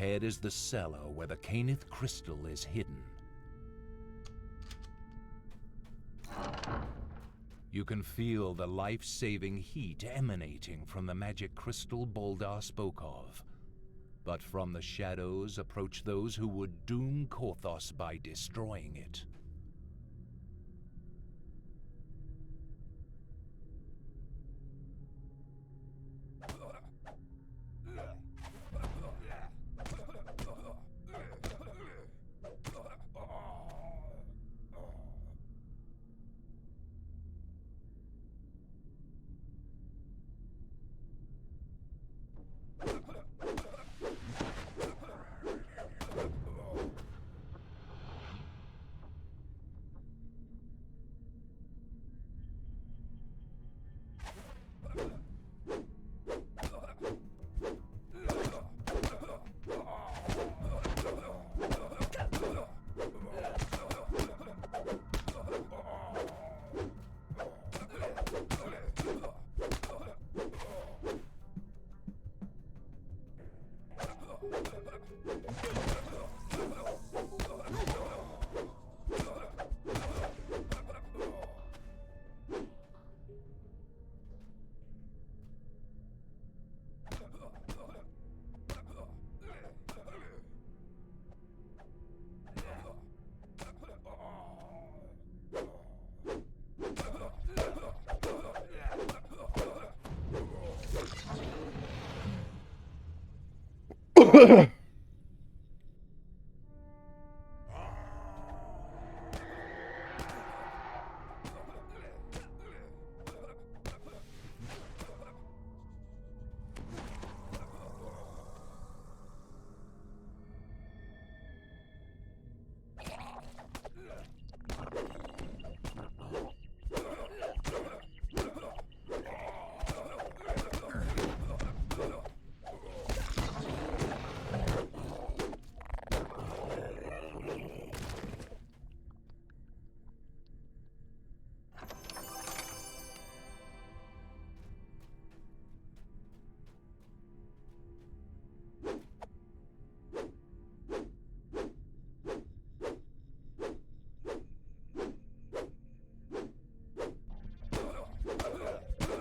ahead is the cellar where the Cannith crystal is hidden. You can feel the life-saving heat emanating from the magic crystal Boldar spoke of. But from the shadows approach those who would doom Korthos by destroying it.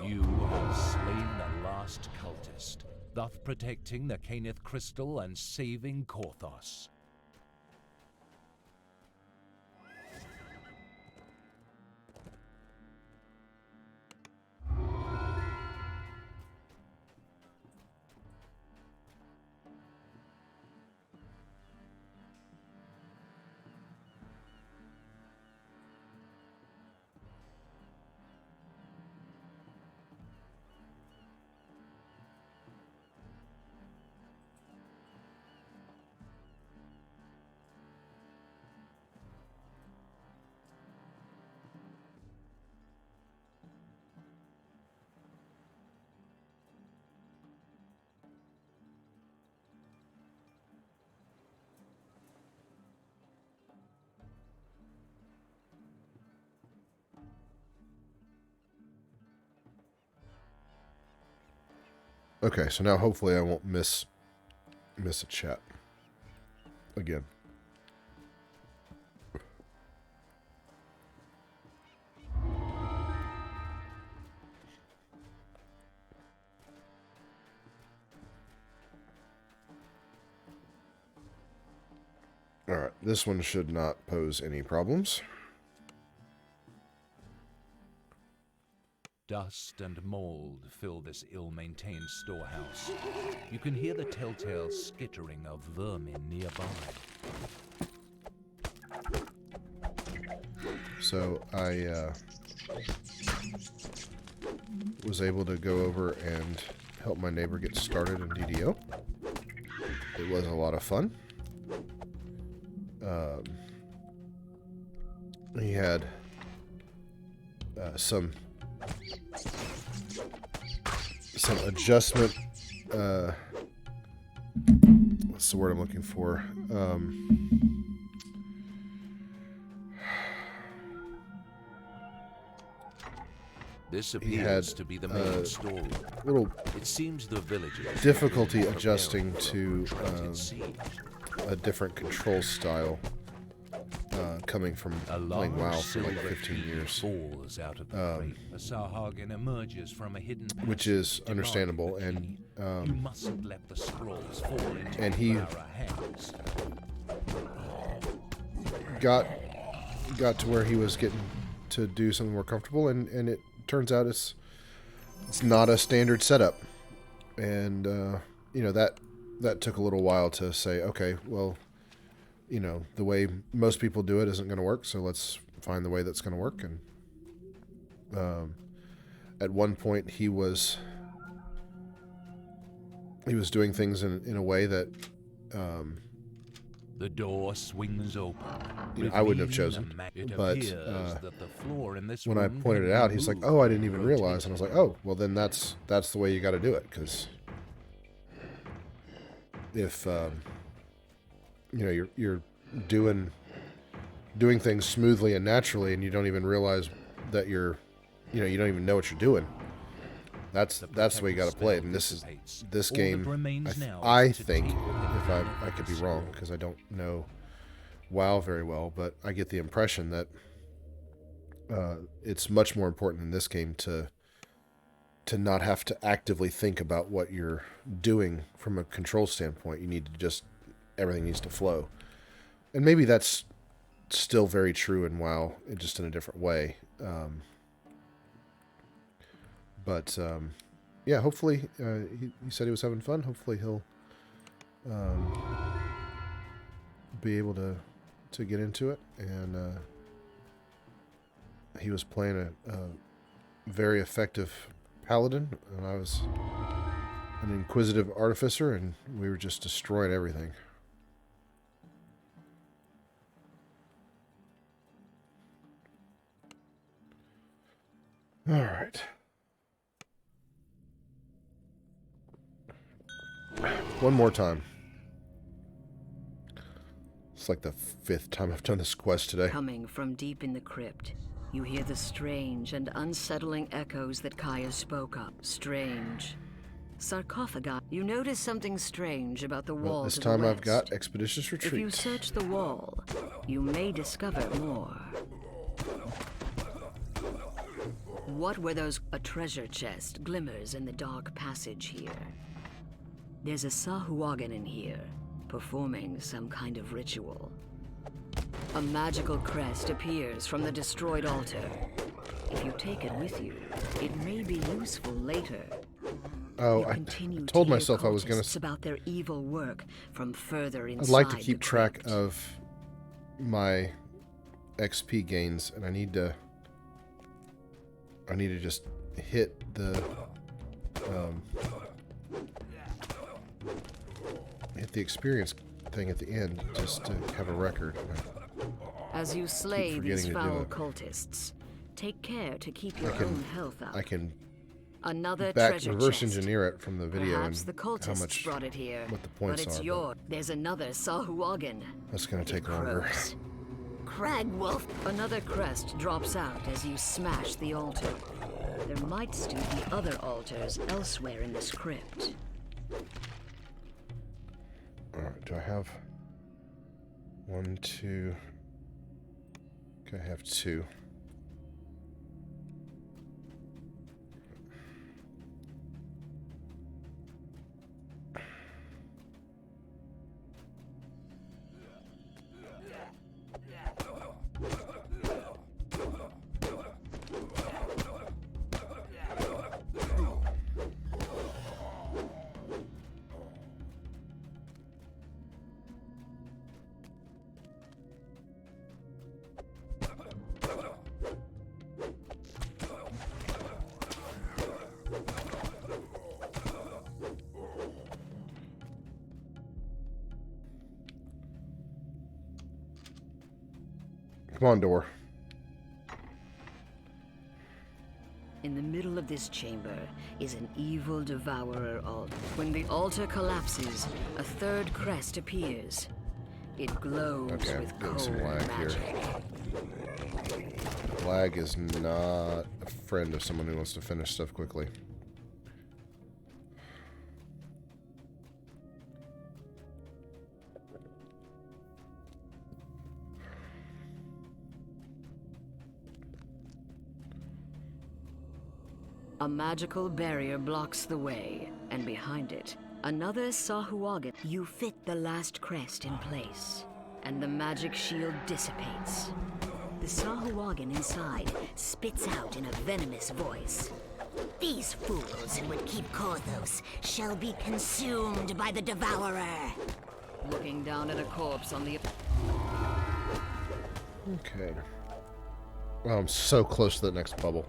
You have slain the last cultist, thus protecting the Cannith crystal and saving Korthos. Okay, so now hopefully I won't miss a chat again. Alright, this one should not pose any problems. Dust and mold fill this ill-maintained storehouse. You can hear the telltale skittering of vermin nearby. So I was able to go over and help my neighbor get started in DDO. It was a lot of fun. He had some adjustment. What's the word I'm looking for? This he had appears to be the main storeroom. little It seems the villagers difficulty were adjusting preparing to for a protracted siege. a different control style coming from A playing WoW large for like silver 15 key years, falls out of the crate. A Sahuagin emerges from a hidden which passage, is demanding understandable, the and key. You mustn't let the scrolls fall into and he our hands. got to where he was getting to do something more comfortable, and it turns out it's not a standard setup, and you know, that took a little while to say, okay, well, you know, the way most people do it isn't going to work, so let's find the way that's going to work. And at one point he was doing things in a way that the door swings open. You know, I wouldn't have chosen, but when I pointed it out, he's like, "Oh, I didn't even realize," and I was like, "Oh, well, then that's the way you got to do it, because if you know, you're doing things smoothly and naturally, and you don't even realize that you don't even know what you're doing. That's the way you got to play it." And this game. I think, if I could be wrong, because I don't know WoW very well, but I get the impression that it's much more important in this game to not have to actively think about what you're doing from a control standpoint. You need to just, everything needs to flow. And maybe that's still very true in WoW, just in a different way. But yeah, hopefully, he said he was having fun. Hopefully he'll be able to get into it. And he was playing a very effective paladin, and I was an inquisitive artificer, and we were just destroying everything. All right. One more time. It's like the 5th time I've done this quest today. Coming from deep in the crypt, you hear the strange and unsettling echoes that Kaya spoke of. Strange. Sarcophagi. You notice something strange about the wall This to time the I've west. got Expeditious Retreat. If you search the wall, you may discover more. What were those? A treasure chest glimmers in the dark passage here. There's a Sahuagin in here, performing some kind of ritual. A magical crest appears from the destroyed altar. If you take it with you, it may be useful later. Oh, I told myself I was going to... about their evil work from further inside. I'd like to keep track of my XP gains, and I need to just hit the experience thing at the end, just to have a record. As you slay these foul cultists, take care to keep your own health up. I can Another reverse chest. engineer it from the video. Perhaps and the cultists how much, brought it here, what the points but it's are. There's another Sahuagin. That's going to take longer. Cragwolf. Another crest drops out as you smash the altar. There might still be other altars elsewhere in this crypt. Alright, do I have 1, 2? Okay, I have 2. Come on, door. In the middle of this chamber is an evil devourer altar. When the altar collapses, a third crest appears. It glows with cold magic. Lag is not a friend of someone who wants to finish stuff quickly. A magical barrier blocks the way, and behind it, another Sahuagin. You fit the last crest in place, and the magic shield dissipates. The Sahuagin inside spits out in a venomous voice. These fools who would keep Korthos shall be consumed by the Devourer. Looking down at a corpse on the... Okay. Well, I'm so close to the next bubble.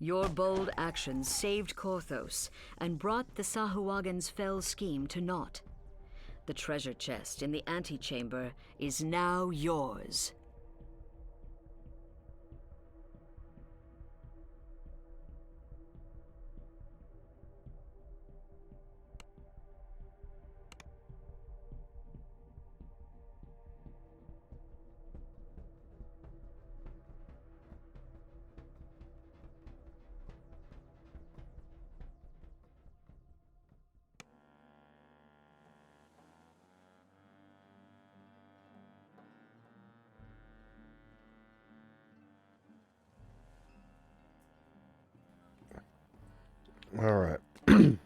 Your bold actions saved Korthos and brought the Sahuagin's fell scheme to naught. The treasure chest in the antechamber is now yours. All right. Did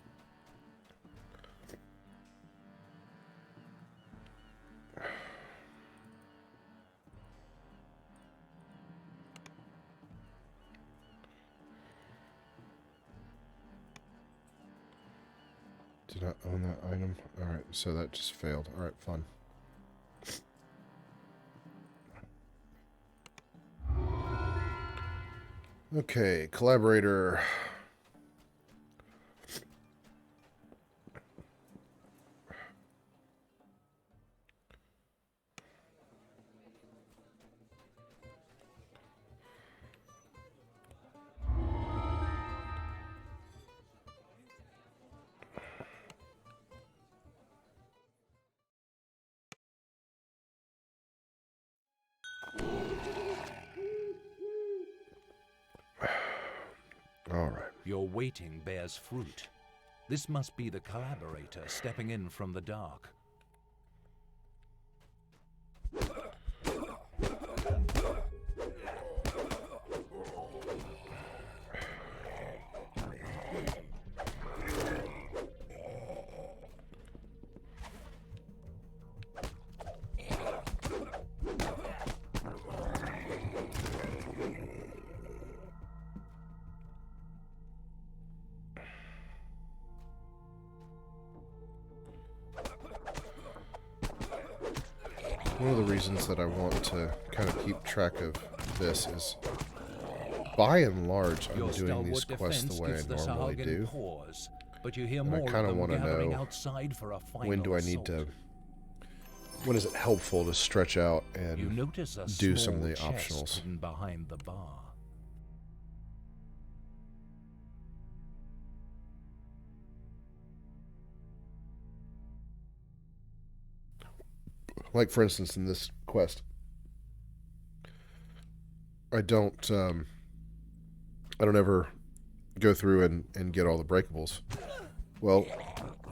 I own that item? All right, so that just failed. All right, fun. Okay, Collaborator. All right. Your waiting bears fruit. This must be the Collaborator stepping in from the dark. One of the reasons that I want to kind of keep track of this is, by and large, I'm doing these quests the way I normally do. Pause, but you hear And I more kind of of want them to gathering know outside for a final when do I need assault. to, when is it helpful to stretch out You and notice a do some of small the chest optionals. hidden behind the bar. like for instance in this quest, I don't ever go through and get all the breakables. Well,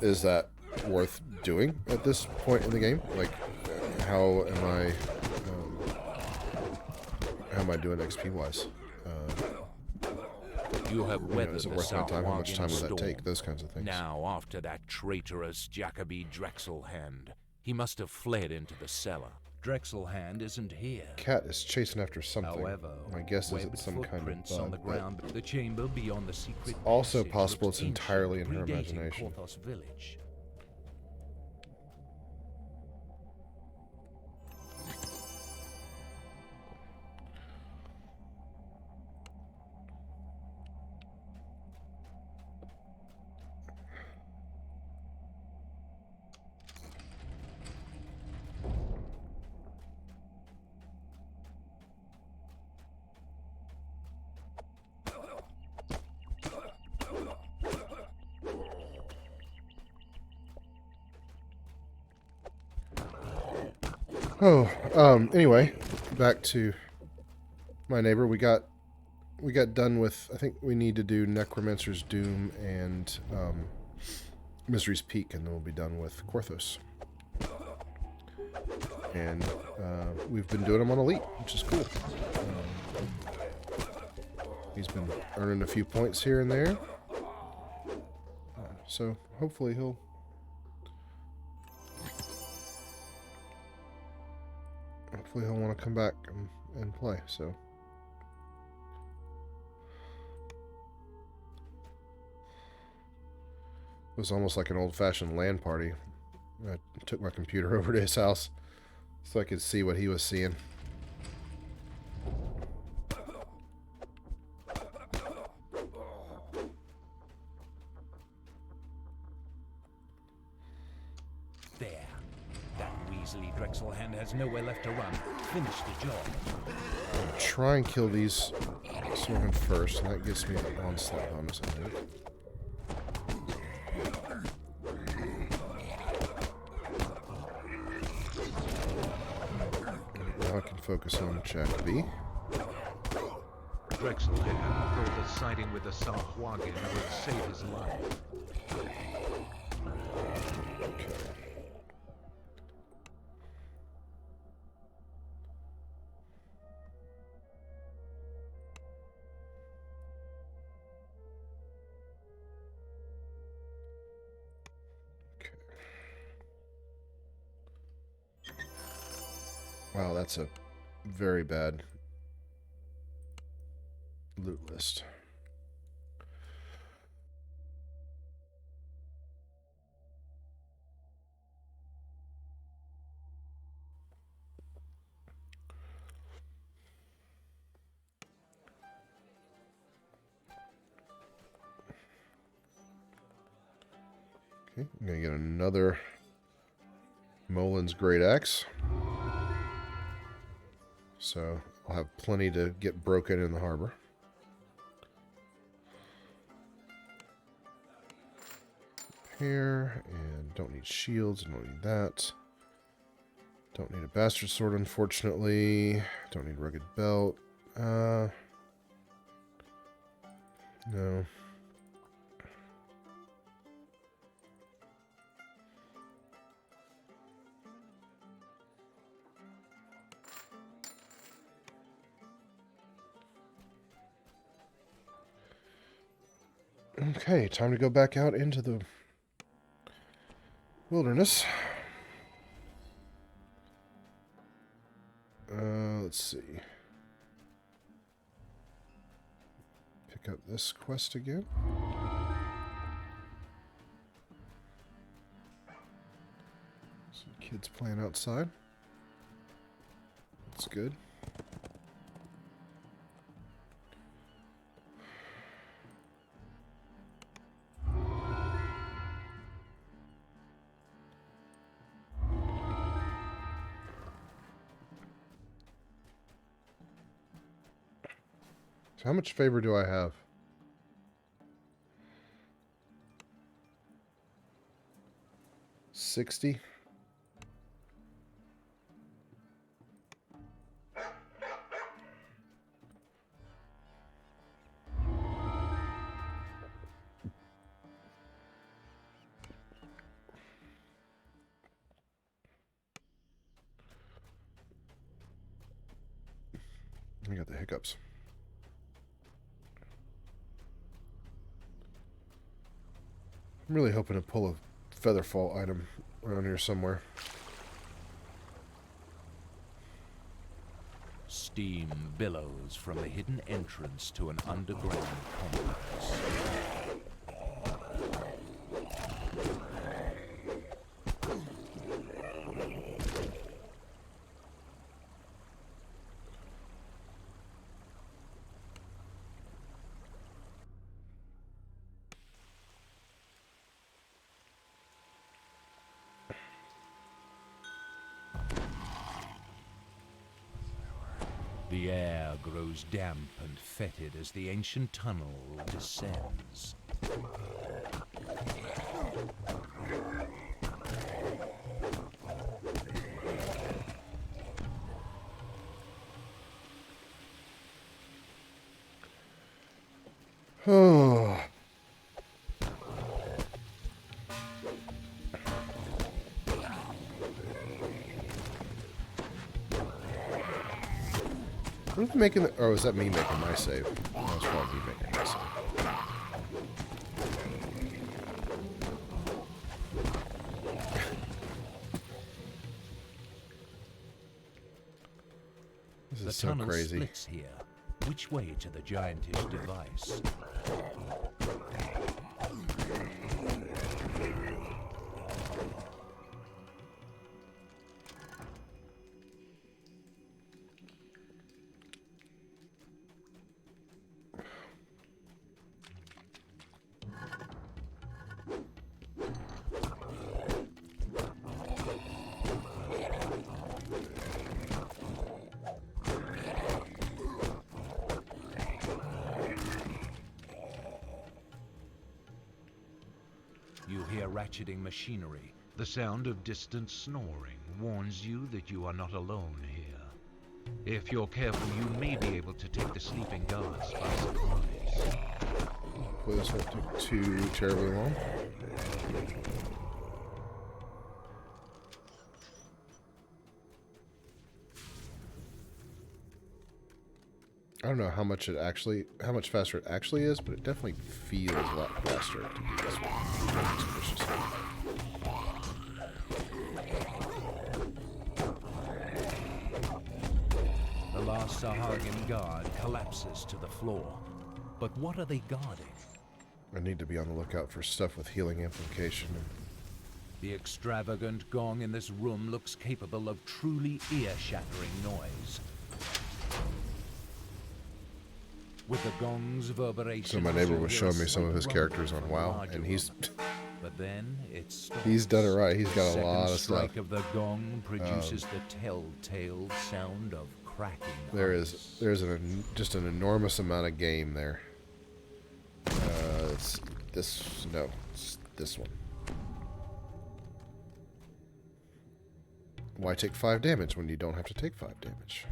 is that worth doing at this point in the game? Like, how am I doing XP wise? You have weathered is it the worth my time? How much Sahuagin time would that storm. take? Those kinds of things. Now, after that traitorous Jacoby Drexelhand, he must have fled into the cellar. Drexelhand isn't here. Cat is chasing after something. However, My guess is webbed it's some kind footprints of on the bug. But ground. The chamber beyond the secret also passage possible looks it's entirely in her ancient, predating imagination. Korthos village. Oh, anyway, back to my neighbor. We got done with, I think we need to do Necromancer's Doom and Misery's Peak, and then we'll be done with Korthos. And we've been doing them on Elite, which is cool. He's been earning a few points here and there. So hopefully he'll want to come back and play. So it was almost like an old-fashioned LAN party. I took my computer over to his house so I could see what he was seeing. There. That weaselly Drexelhand has nowhere left to run. Finish the job. I'll try and kill these swordsmen first, and that gives me an onslaught bonus, I think. Now I can focus on Jack B. Drexelhand thought that siding with the Sahuagin would save his life. Wow, that's a very bad loot list. Okay, I'm going to get another Molin's Great Axe. So I'll have plenty to get broken in the harbor. Repair, and don't need shields, don't need that. Don't need a bastard sword, unfortunately. Don't need rugged belt. No. Okay, time to go back out into the wilderness. Let's see. Pick up this quest again. Some kids playing outside. That's good. How much favor do I have? 60. I got the hiccups. I'm really hoping to pull a Featherfall item around here somewhere. Steam billows from the hidden entrance to an underground complex. The air grows damp and fetid as the ancient tunnel descends. Oh. What am I making? Oh, is that me making my save? That was probably me making my save. This is so tunnel crazy. splits here. Which way to the giantish device? You hear ratcheting machinery. The sound of distant snoring warns you that you are not alone here. If you're careful, you may be able to take the sleeping guards by surprise. Well, this won't take too terribly long. I don't know how much faster it actually is, but it definitely feels a lot faster to do this one. The last Sahuagin guard collapses to the floor. But what are they guarding? I need to be on the lookout for stuff with healing implication. The extravagant gong in this room looks capable of truly ear-shattering noise. With the gong's reverberation. So my neighbor was showing me some of his characters on WoW, and but then it stops. He's done it right. He's got a lot of stuff. The strike of the gong produces the telltale sound of cracking. There's just an enormous amount of game there. It's this one. Why take 5 damage when you don't have to take 5 damage?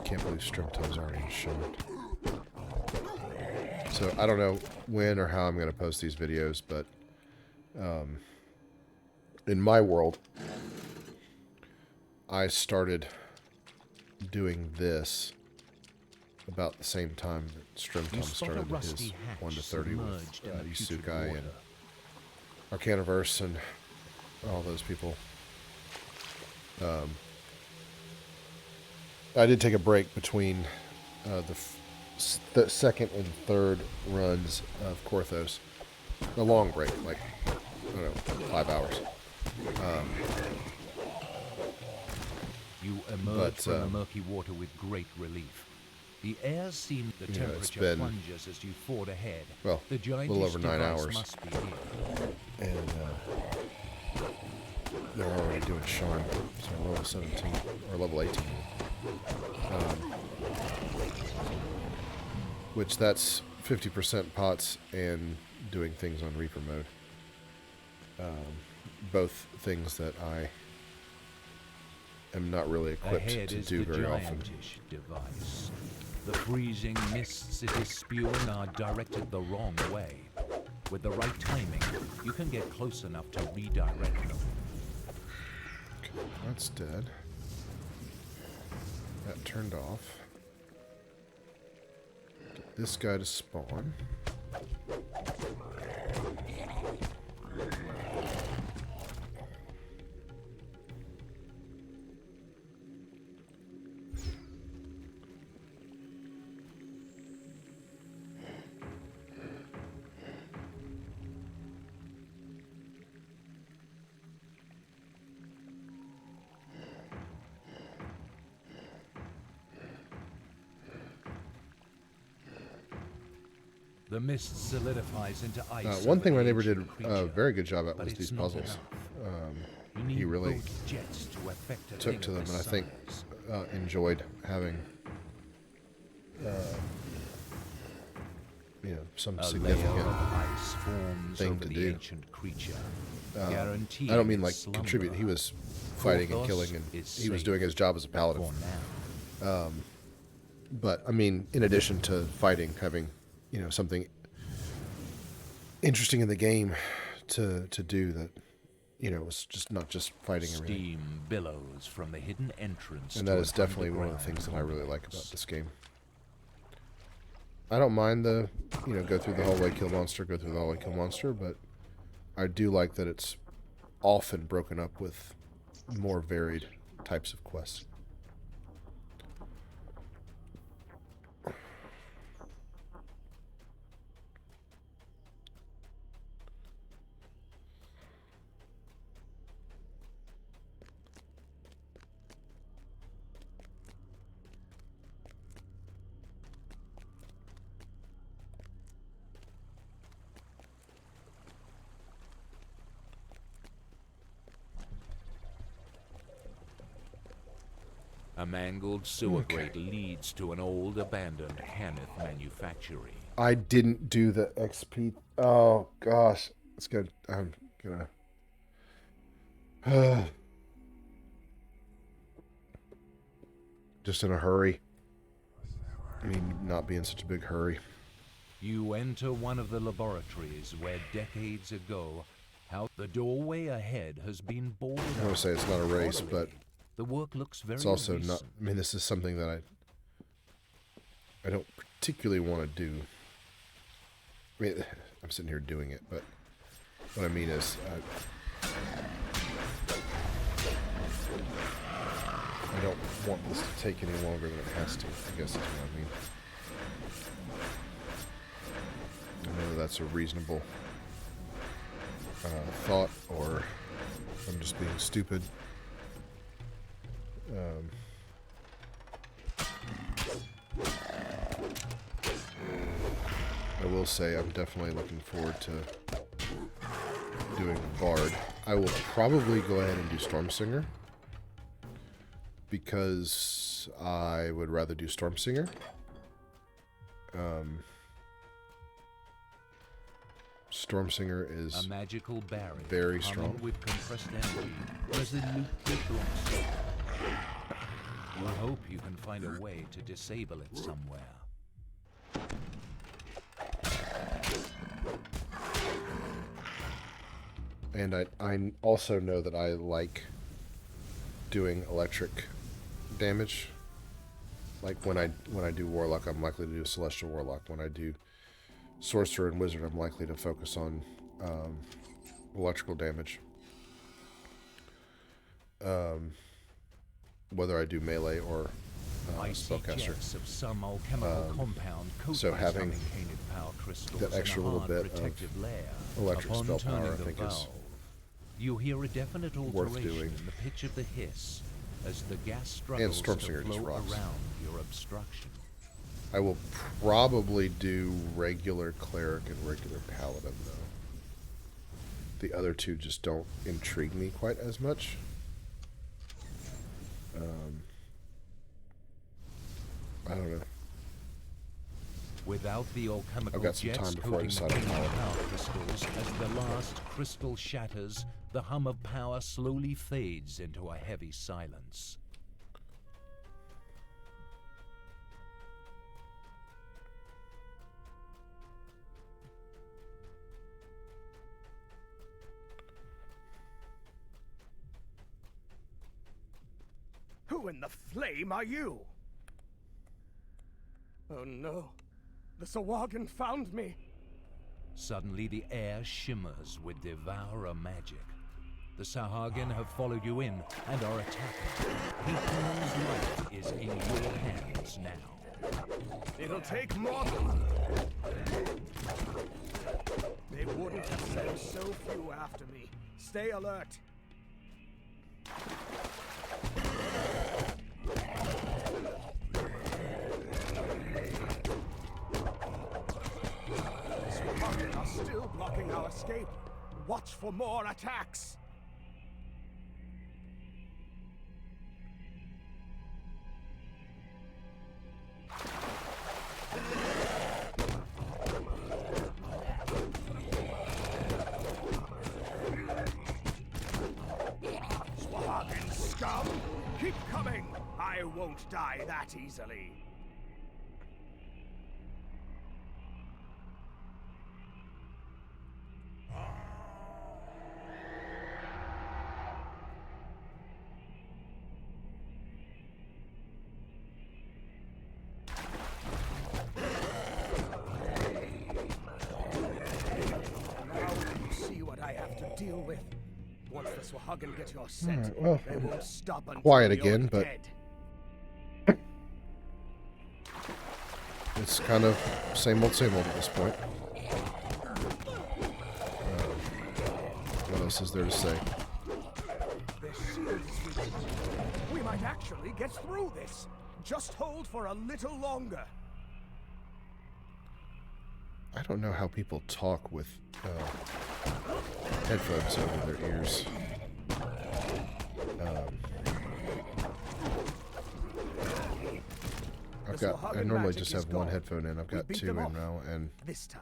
Can't believe Strimto's already shown. So I don't know when or how I'm going to post these videos, but in my world, I started doing this about the same time that Strimtom started his 1 to 30 with Yusukai and Arcaniverse and all those people. I did take a break between the second and third runs of Korthos. A long break, like, I don't know, 5 hours. You emerge from the murky water with great relief. The air seems the temperature plunges as you ford ahead. Well, the a little over 9 hours. Must be here. And they're already doing Charm, so level 17, or level 18. Which that's 50% pots and doing things on Reaper mode. Both things that I am not really equipped to do very often. Device. The freezing mists it is spewing are directed the wrong way. With the right timing, you can get close enough to redirect them. Okay, that's dead. That turned off. Get this guy to spawn. The mist solidifies into ice. One thing my neighbor did a very good job at was these puzzles. He really took to them, and I think some A layer significant of ice forms thing over to the do. ancient creature, I guaranteeing don't mean its like slumber. contribute. He was fighting and Korthos killing, and is he was safe doing his job as a paladin. for now. But I mean, in addition to fighting, having something interesting in the game to do that was just not just fighting everything. Steam billows from the hidden entrance, And to that an is definitely one of the underground things that I really like about complex. this game. I don't mind the go through the hallway, kill monster, go through the hallway, kill monster, but I do like that it's often broken up with more varied types of quests. A mangled sewer grate leads to an old abandoned Cannith manufactory. I didn't do the XP. Oh gosh, it's good. I'm gonna. Just in a hurry. I mean, not be in such a big hurry. You enter one of the laboratories where decades ago, the doorway ahead has been boarded up. I want to say it's not a race, but the work looks very it's also recent. not. I mean, this is something that I don't particularly want to do. I mean, I'm sitting here doing it, but what I mean is, I don't want this to take any longer than it has to. I guess that's what I mean. I know that's a reasonable thought, or I'm just being stupid. I will say I'm definitely looking forward to doing Bard. I will probably go ahead and do Stormsinger, because I would rather do Stormsinger. Stormsinger is a magical barrier very humming strong. with compressed energy resolutely blocks it. You hope you can find a way to disable it somewhere. And I also know that I like doing electric damage. Like when I do Warlock, I'm likely to do Celestial Warlock. When I do Sorcerer and Wizard, I'm likely to focus on electrical damage. Whether I do melee or spellcaster. Of some alchemical compound so having power crystals that extra in a little hard bit of protective layer. electric Upon spell turning power, I the think, is valve, you hear a definite worth alteration doing. in the pitch of the hiss as the gas struggles to Stormsinger just flow rocks. around your obstruction. I will probably do regular Cleric and regular Paladin, though. The other two just don't intrigue me quite as much. I don't know. Without the alchemical I've got some jets time before I coating decide the on green Paladin. power crystals, as the last crystal shatters, the hum of power slowly fades into a heavy silence. Who in the flame are you? Oh no. The Sahuagin found me. Suddenly the air shimmers with devourer magic. The Sahuagin have followed you in and are attacking. Heyton's life is in your hands now. It'll take more than... They wouldn't have sent so few after me. Stay alert. Sahuagin are still blocking our escape. Watch for more attacks. I won't die that easily. Deal with. Once the Sahuagin get your scent, Alright, well, they won't stop until quiet you're again, but dead. it's kind of same old at this point. What else is there to say? This shield is weak. We might actually get through this. Just hold for a little longer. I don't know how people talk with headphones over their ears. I normally just have one headphone in. I've got two in now, and this time.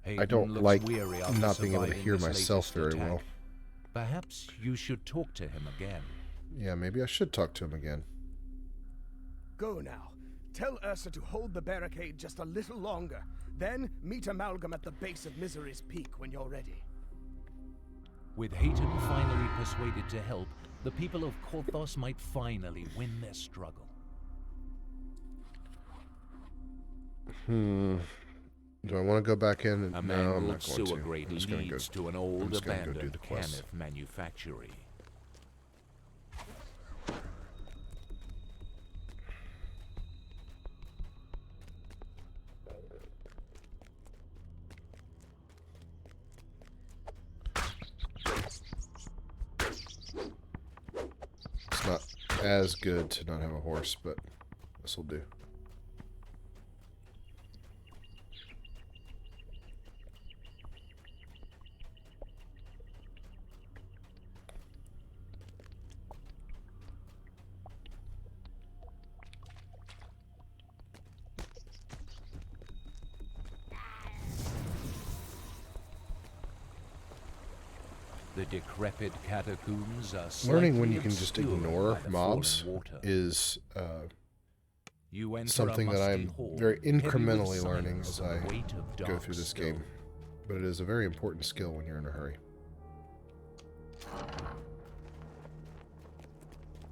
I don't like weary after not being able to surviving hear this myself latest very attack. well. Perhaps you should talk to him again. Yeah, maybe I should talk to him again. Go now. Tell Ursa to hold the barricade just a little longer. Then meet Amalgam at the base of Misery's Peak when you're ready. With Heyton finally persuaded to help, the people of Korthos might finally win their struggle. Do I want to go back in? A No, I'm mangled not going sewer to. grate I'm just going to go. leads to an old just gonna go do abandoned the quest. Cannith manufactory. It's not as good to not have a horse, but this will do. The decrepit catacombs are Learning when slightly you can just obscured ignore by the mobs fallen water. is You enter something a that musty I'm hall, very heavy with incrementally learning silence as and I the weight of go dark through this stone. game. But it is a very important skill when you're in a hurry.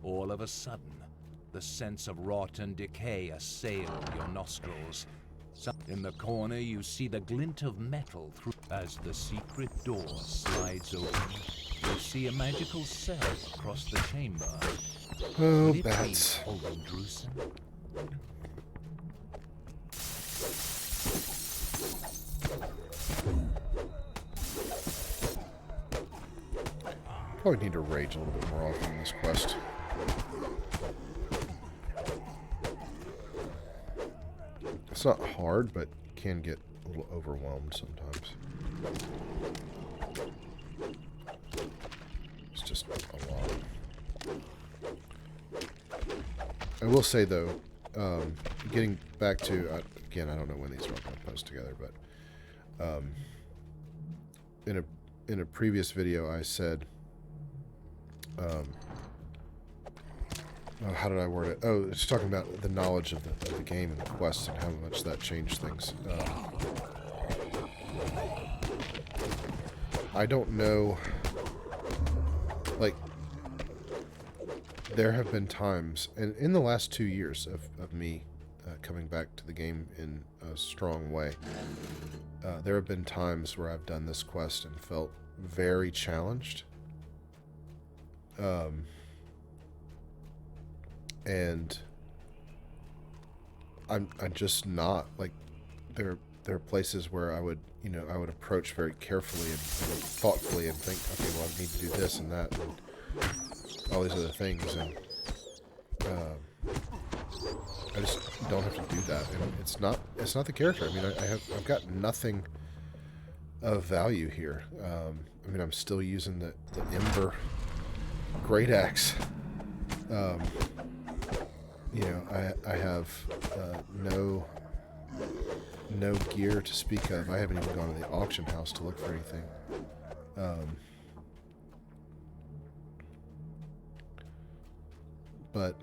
All of a sudden, the sense of rot and decay assail your nostrils. In the corner, you see the glint of metal through. As the secret door slides open, you see a magical cell across the chamber. Oh, Would it be bats. Holden Drusen? Probably need to rage a little bit more often in this quest. It's not hard, but can get a little overwhelmed sometimes. It's just a lot. I will say though, getting back to again, I don't know when these are all going to post together, but in a previous video, I said, how did I word it? Oh, it's talking about the knowledge of the game and the quests and how much that changed things. I don't know. Like, there have been times, and in the last 2 years of me coming back to the game in a strong way, there have been times where I've done this quest and felt very challenged. And I'm just not, like, there are places where I would approach very carefully and thoughtfully and think, okay, well, I need to do this and that and all these other things, and I just don't have to do that. And it's not the character. I mean, I've got nothing of value here. I mean, I'm still using the Ember Great Axe. I have no gear to speak of. I haven't even gone to the auction house to look for anything. But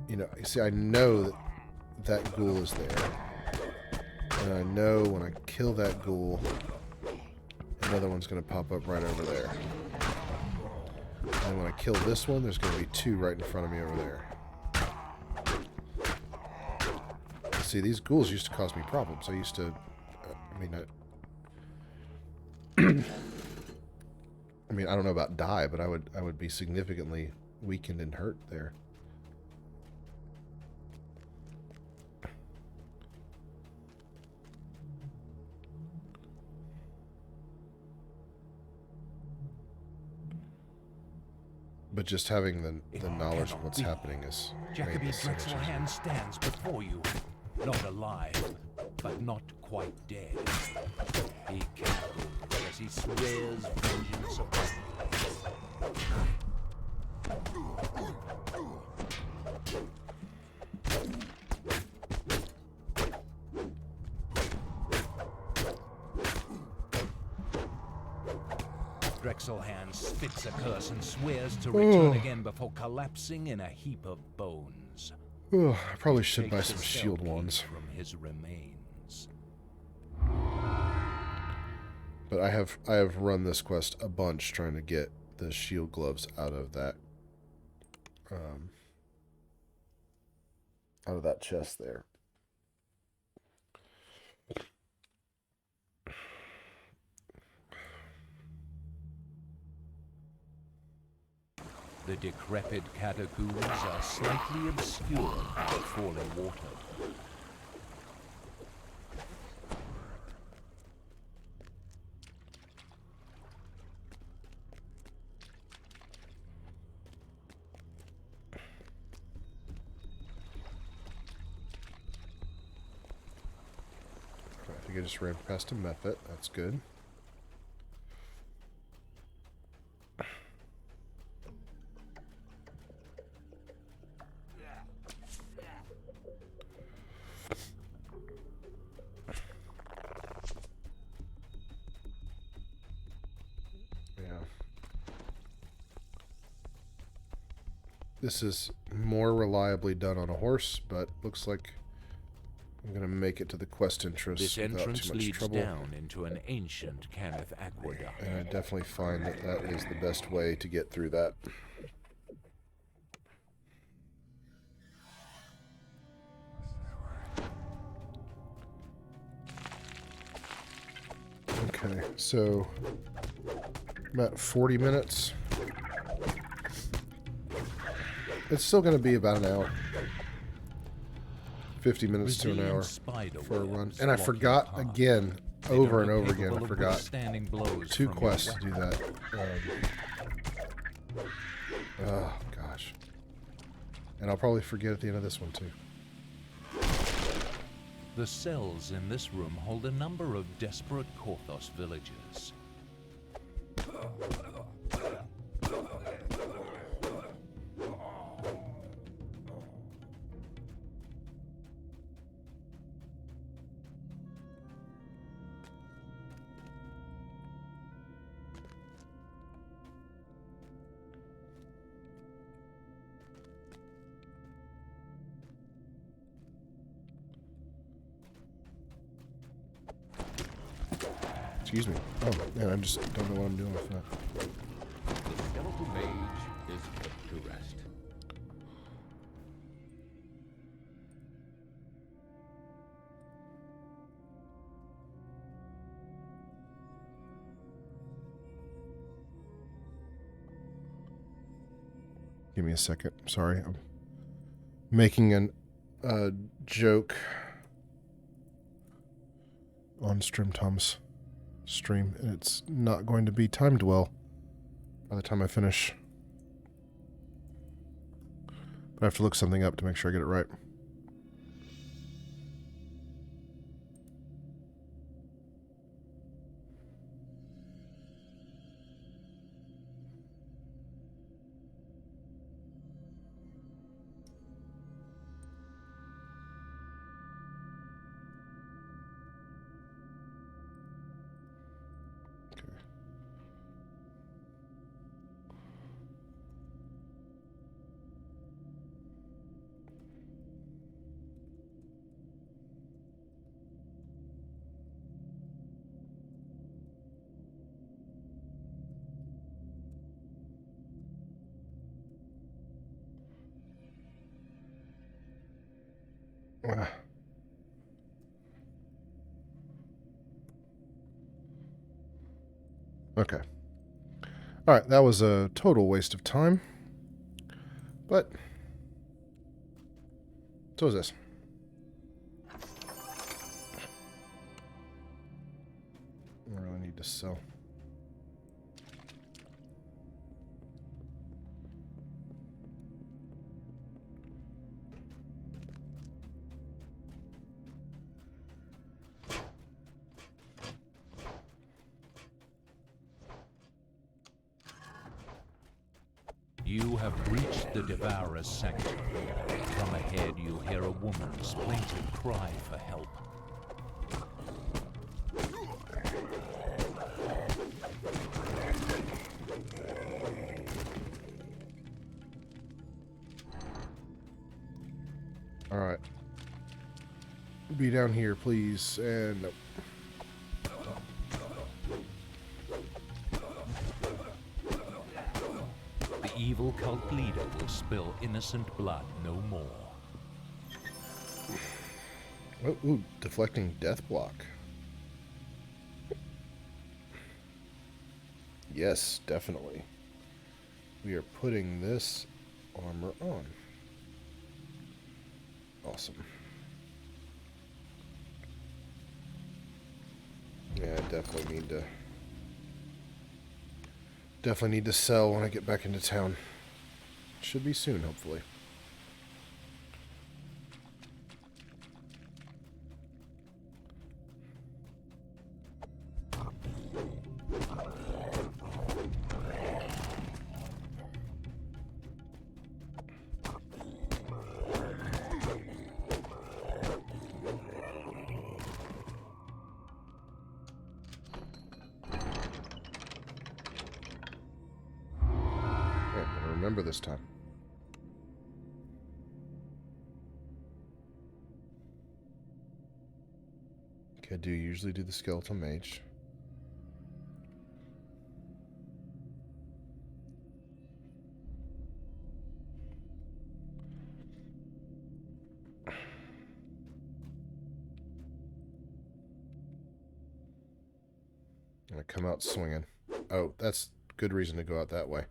You know, see, I know that that ghoul is there. And I know when I kill that ghoul, another one's going to pop up right over there. And when I kill this one, there's going to be two right in front of me over there. See, these ghouls used to cause me problems. I used to... I mean, I don't know about die, but I would be significantly weakened and hurt there. But just having the knowledge of what's happening is... Jacoby Drexelhand stands before you, not alive, but not quite dead. He cackles as he swears vengeance upon Drexelhand spits a curse and swears to return again before collapsing in a heap of bones. I probably should buy some shield wands. From his remains. But I have run this quest a bunch trying to get the shield gloves out of that chest there. The decrepit catacombs are slightly obscured by falling water. I think I just ran past a method. That's good. This is more reliably done on a horse, but looks like I'm going to make it to the quest entrance This without entrance too much leads trouble. down into an ancient Cannith aqueduct. And I definitely find that that is the best way to get through that. Okay, so about 40 minutes. It's still going to be about an hour. 50 minutes to an hour for a run. And I forgot again, over and over again, I forgot 2 quests to do that. Oh, gosh. And I'll probably forget at the end of this one, too. The cells in this room hold a number of desperate Korthos villagers. Excuse me. Oh, man, I just don't know what I'm doing with that. The skeletal mage is put to rest. Give me a second. Sorry. I'm making a joke on Tom's stream, and it's not going to be timed well by the time I finish. But I have to look something up to make sure I get it right. Okay. Alright, that was a total waste of time. But so is this. I really need to sell. You have reached the Devourer's sanctuary. From ahead, you hear a woman's plaintive cry for help. All right. Be down here, please. And nope. The evil cult leader will spill innocent blood no more. Oh, ooh, deflecting death block. Yes, definitely. We are putting this armor on. Awesome. Yeah, I definitely need to sell when I get back into town. Should be soon, hopefully. Remember this time. Okay, do you usually do the skeletal mage? I'm gonna come out swinging. Oh, that's good reason to go out that way.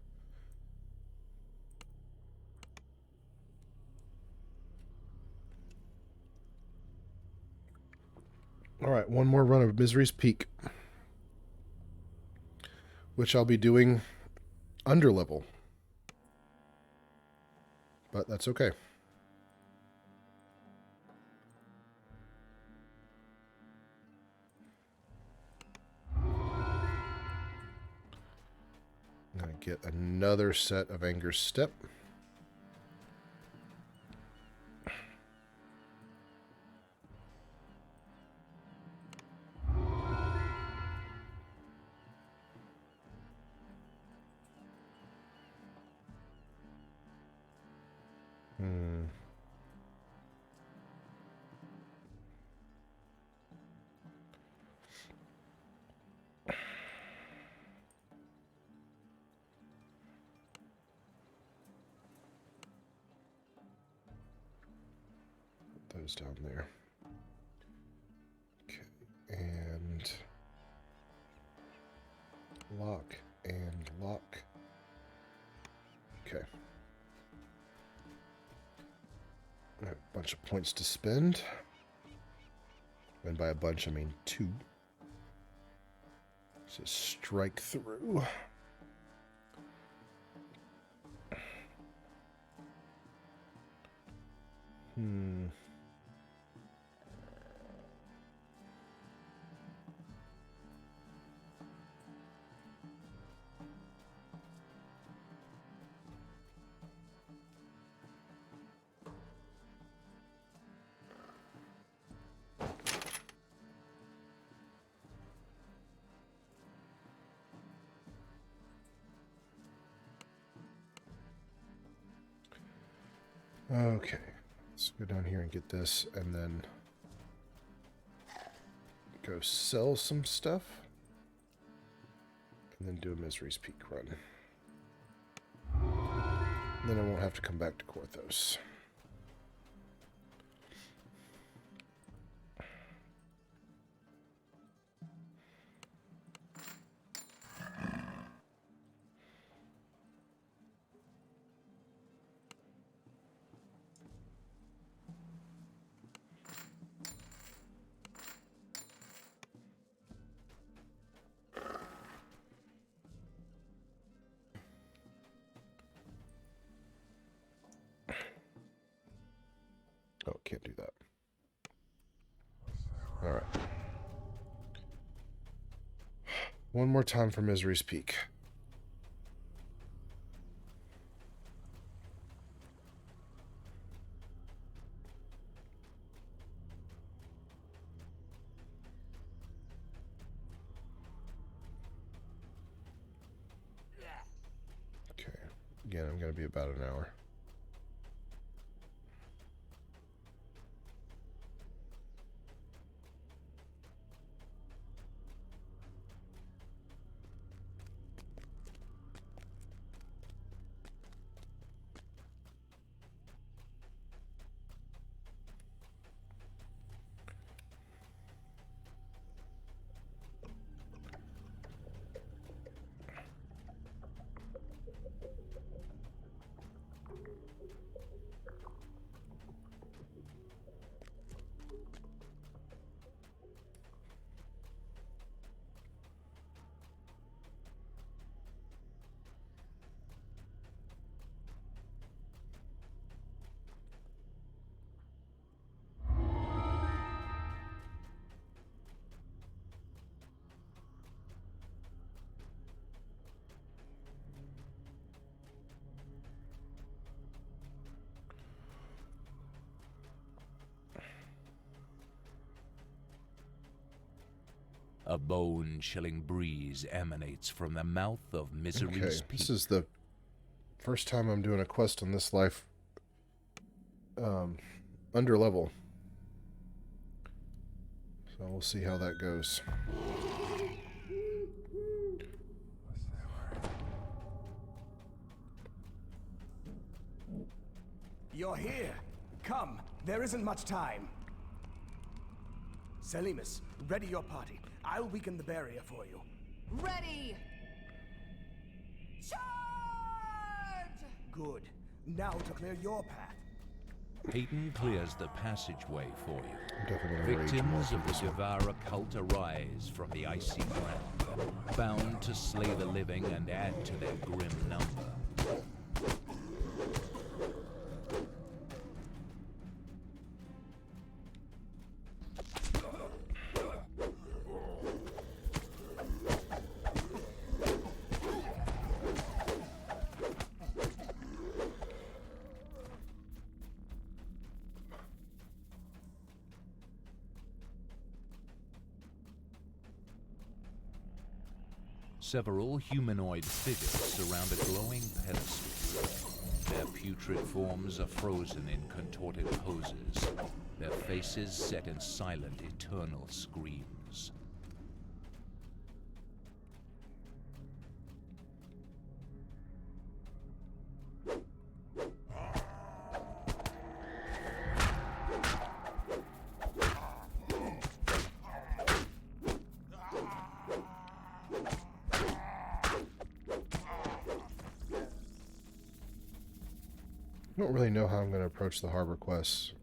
Alright, one more run of Misery's Peak. Which I'll be doing under level. But that's okay. I'm going to get another set of Anger's Step. Those down there. Okay, and lock and lock. Okay. I have a bunch of points to spend. And by a bunch, I mean 2. So strike through. Okay, let's go down here and get this, and then go sell some stuff, and then do a Misery's Peak run. And then I won't have to come back to Korthos. can't do that. Alright. One more time for Misery's Peak. Okay. Again, I'm going to be about an hour. A bone-chilling breeze emanates from the mouth of Misery's Peak. This is the first time I'm doing a quest on this life under level. So we'll see how that goes. You're here. Come, there isn't much time. Selimus, ready your party. I'll weaken the barrier for you. Ready! Charge! Good. Now to clear your path. Heyton clears the passageway for you. I'm definitely gonna rage more Victims for of the this one. Devourer cult arise from the icy ground, bound to slay the living and add to their grim number. Several humanoid figures surround a glowing pedestal. Their putrid forms are frozen in contorted poses, their faces set in silent, eternal screams. I don't really know how I'm going to approach the harbor quests.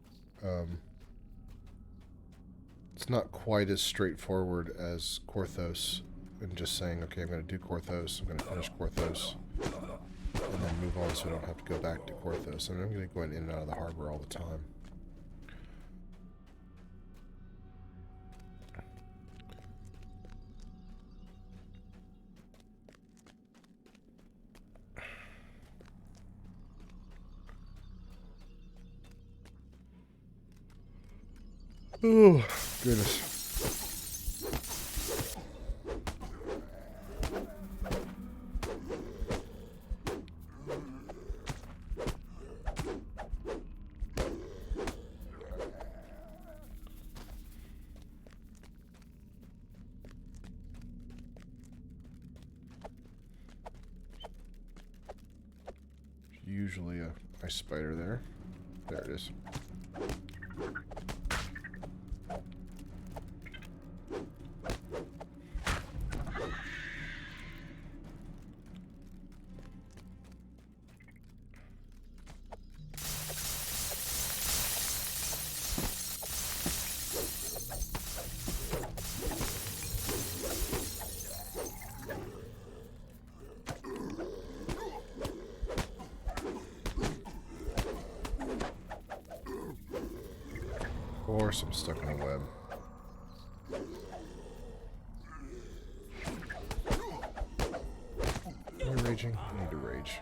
It's not quite as straightforward as Korthos, and just saying, okay, I'm going to do Korthos, I'm going to finish Korthos, and then move on so I don't have to go back to Korthos. I mean, I'm going to go in and out of the harbor all the time. Oh, goodness. Usually a nice spider there. There it is. course I'm stuck in a web. Am I raging? I need to rage.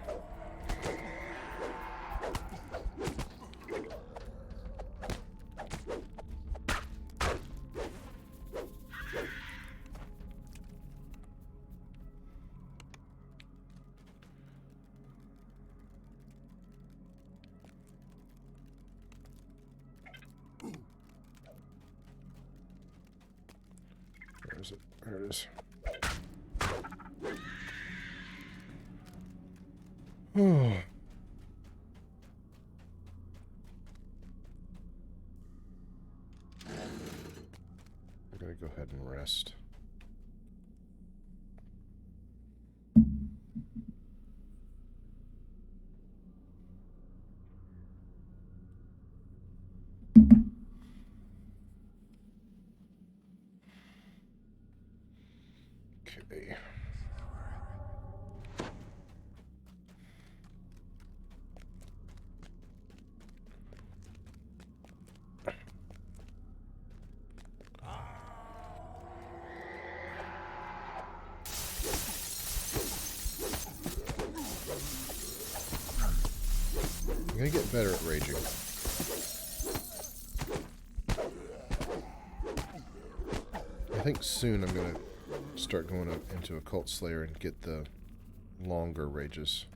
Where is it? There it is. Oh. I'm gonna go ahead and rest. Okay. I'm gonna get better at raging. I think soon I'm gonna start going into Occult Slayer and get the longer rages.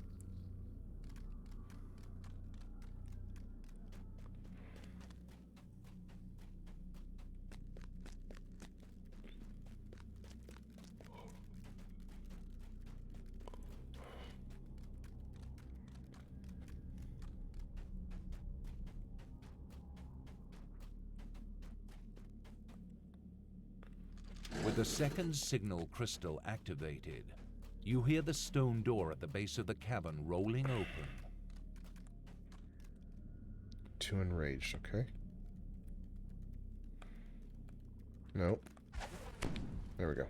With the second signal crystal activated, you hear the stone door at the base of the cavern rolling open. 2 enraged, okay. Nope. There we go.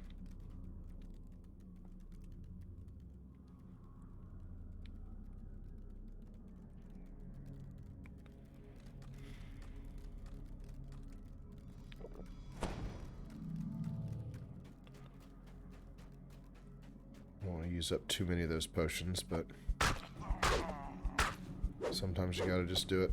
I don't want to use up too many of those potions, but sometimes you gotta just do it.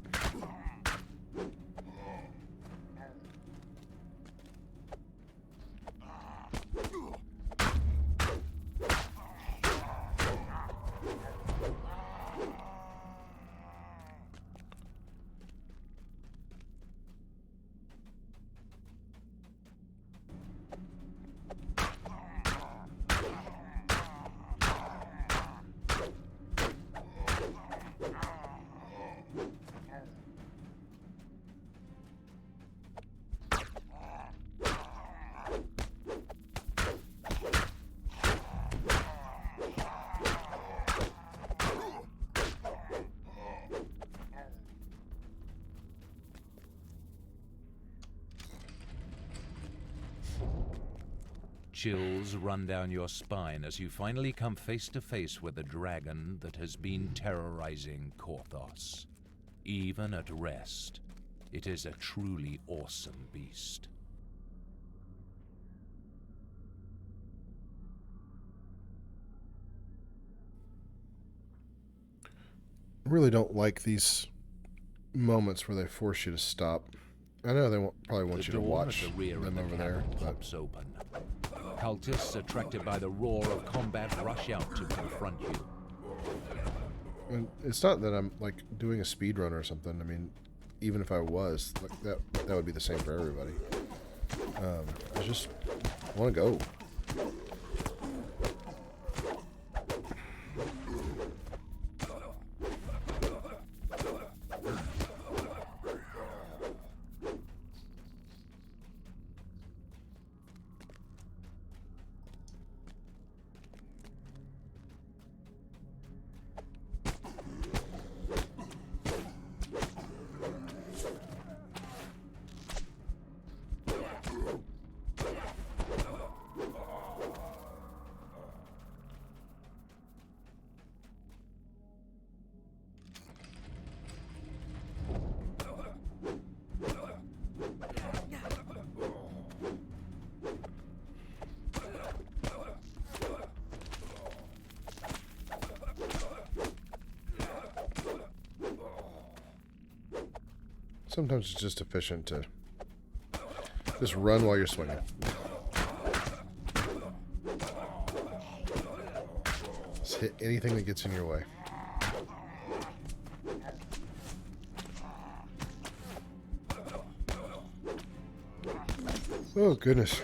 Chills run down your spine as you finally come face to face with the dragon that has been terrorizing Korthos. Even at rest, it is a truly awesome beast. I really don't like these moments where they force you to stop. I know they probably want you to watch the rear them of the over there, but pops open. Cultists attracted by the roar of combat rush out to confront you. and it's not that I'm like doing a speed run or something. I mean, even if I was, like that would be the same for everybody. I just want to go. Sometimes it's just efficient to just run while you're swinging. Just hit anything that gets in your way. Oh, goodness.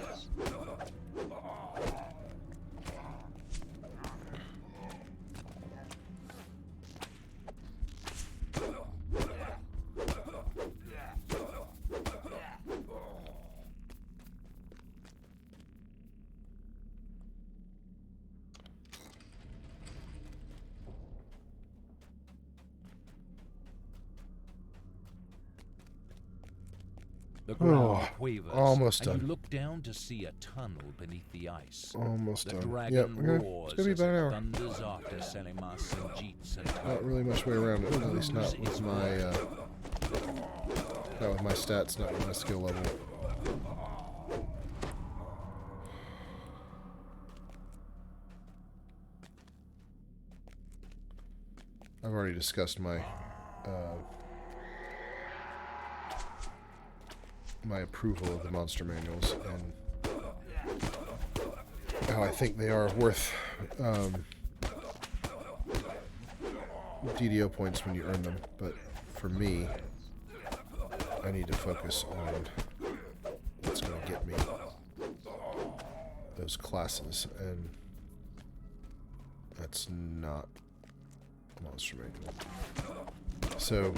The ground Oh, quavers, almost and done. you look down to see a tunnel beneath the ice. Almost The done. dragon Yep, roars it's gonna be as about an it hour. thunders after Selimas and Jeets and Not really much way around it. At least not with my stats, not with my skill level. I've already discussed my my approval of the monster manuals and how I think they are worth DDO points when you earn them, but for me, I need to focus on what's going to get me those classes, and that's not monster manual. So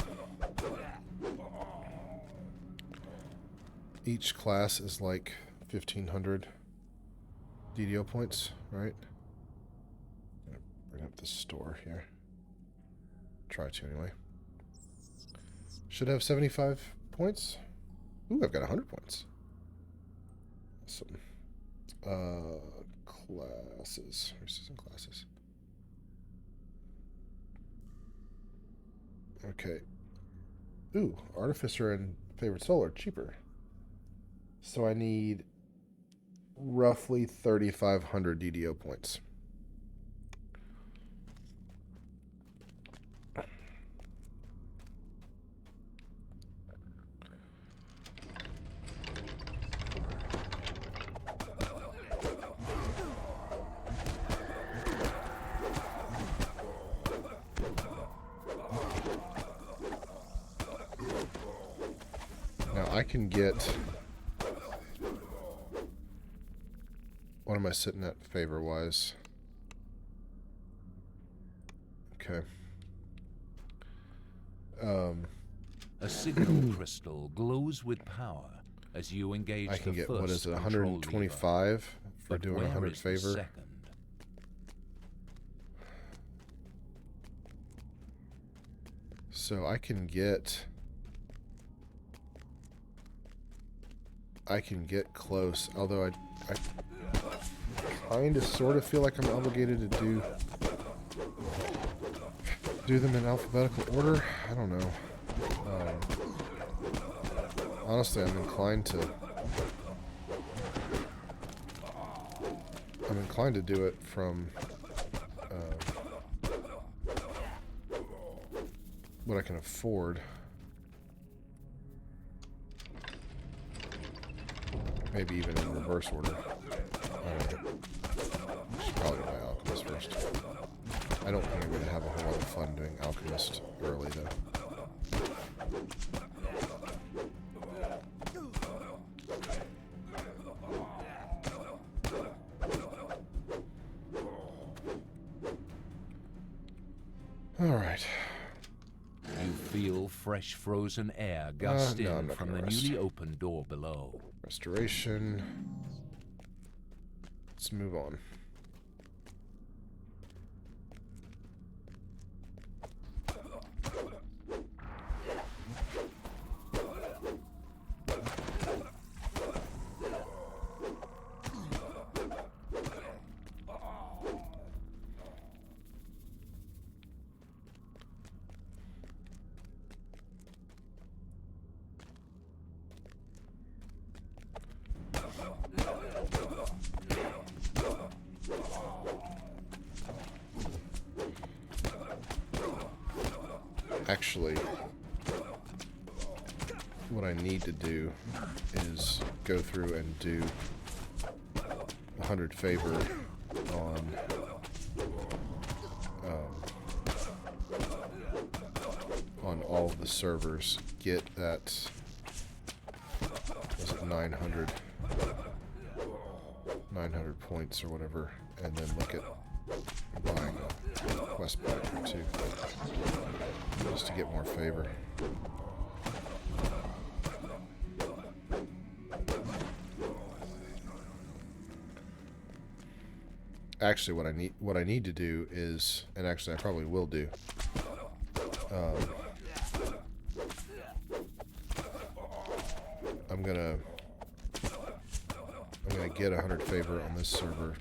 each class is like 1,500 DDO points, right? I'm gonna bring up the store here. Try to anyway. Should have 75 points. Ooh, I've got 100 points. Awesome. Classes. Here's some classes. Okay. Ooh, Artificer and Favorite Soul are cheaper. So I need roughly 3,500 DDO points. Now I can get... What am I sitting at favor-wise? Okay. A signal crystal glows with power as you engage I can the get, first what is it, control lever. 125 for But doing where 100 is the favor? second? So I can get close, although I kind of sort of feel like I'm obligated to do them in alphabetical order. I don't know. Honestly, I'm inclined to do it from what I can afford. Maybe even in reverse order. I don't know. Should probably buy Alchemist first. I don't think I'm going to have a whole lot of fun doing Alchemist early, though. Alright. You feel fresh frozen air gust no, I'm in not from gonna the rest. newly opened door below. Restoration. Let's move on. Actually, what I need to do is go through and do 100 favor on all of the servers. Get that, was it 900 points or whatever, and then look at buying a quest pack or two, just to get more favor. Actually, what I need to do is, and actually I probably will do, I'm gonna get 100 favor on this server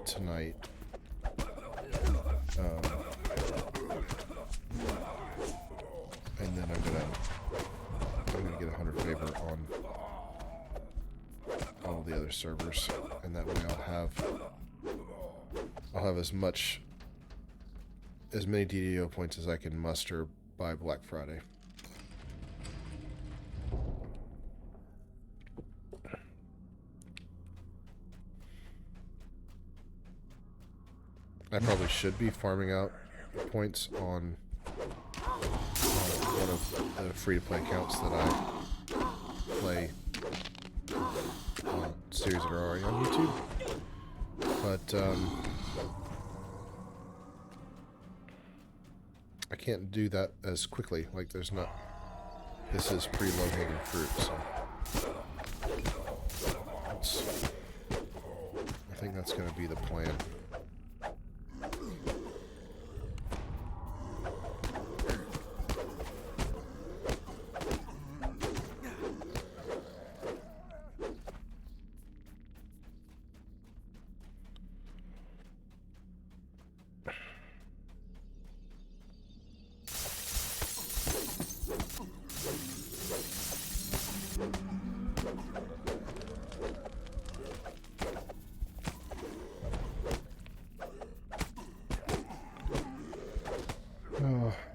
tonight. And then I'm gonna get 100 favor on all the other servers, and that way I'll have as many DDO points as I can muster by Black Friday. I probably should be farming out points on one of the free-to-play accounts that I play on series that are already on YouTube. But I can't do that as quickly. Like, there's not... This is pretty low-hanging fruit, so... I think that's going to be the plan.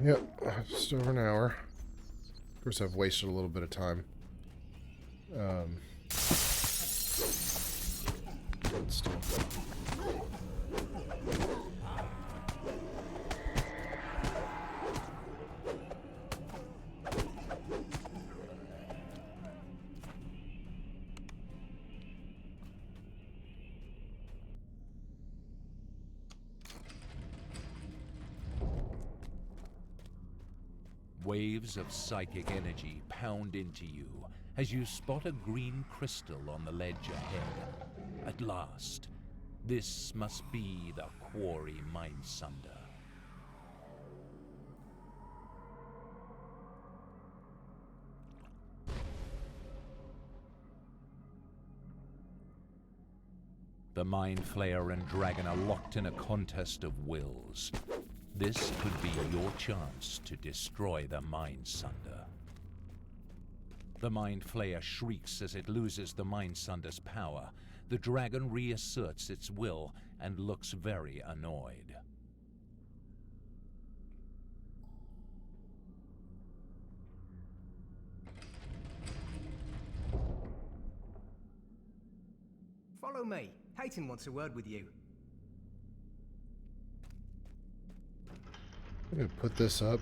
Yep, just over an hour. Of course, I've wasted a little bit of time. But still. Waves of psychic energy pound into you as you spot a green crystal on the ledge ahead. At last, this must be the Quarry Mindsunder. The Mind Flayer and Dragon are locked in a contest of wills. This could be your chance to destroy the Mindsunder. The Mind Flayer shrieks as it loses the Mindsunder's power. The dragon reasserts its will and looks very annoyed. Follow me. Heyton wants a word with you. I'm going to put this up.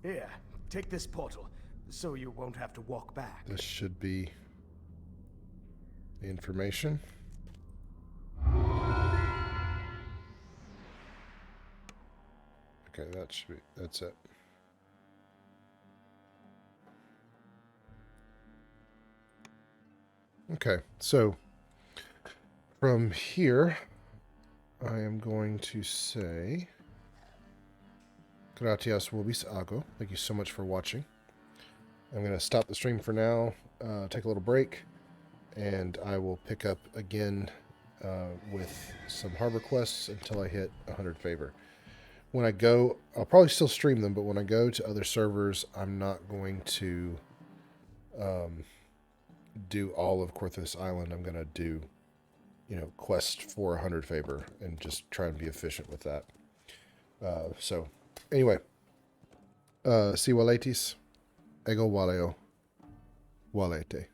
Here, take this portal, so you won't have to walk back. This should be the information. Okay, that's it. Okay, so from here, I am going to say, Gratias vobis ago. Thank you so much for watching. I'm going to stop the stream for now, take a little break, and I will pick up again with some harbor quests until I hit 100 favor. When I go, I'll probably still stream them, but when I go to other servers, I'm not going to do all of Korthos Island. I'm going to do, quest for 100 favor and just try and be efficient with that. So, anyway, Si waletis, ego waleo. Walete.